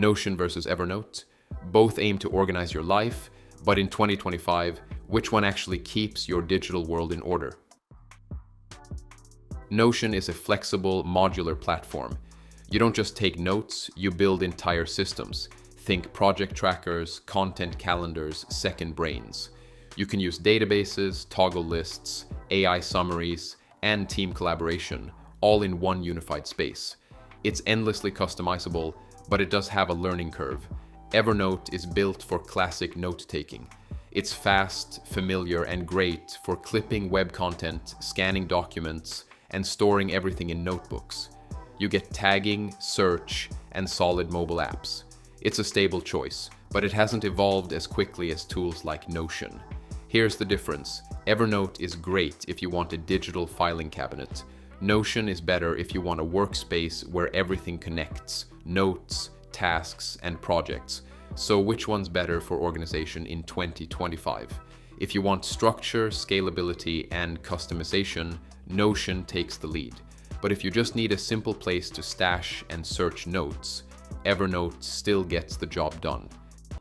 Notion versus Evernote. Both aim to organize your life, but in 2025, which one actually keeps your digital world in order? Notion is a flexible, modular platform. You don't just take notes, you build entire systems. Think project trackers, content calendars, second brains. You can use databases, toggle lists, AI summaries, and team collaboration, all in one unified space. It's endlessly customizable, but it does have a learning curve. Evernote is built for classic note-taking. It's fast, familiar, and great for clipping web content, scanning documents, and storing everything in notebooks. You get tagging, search, and solid mobile apps. It's a stable choice, but it hasn't evolved as quickly as tools like Notion. Here's the difference. Evernote is great if you want a digital filing cabinet. Notion is better if you want a workspace where everything connects, notes, tasks, and projects. So which one's better for organization in 2025? If you want structure, scalability, and customization, Notion takes the lead. But if you just need a simple place to stash and search notes, Evernote still gets the job done.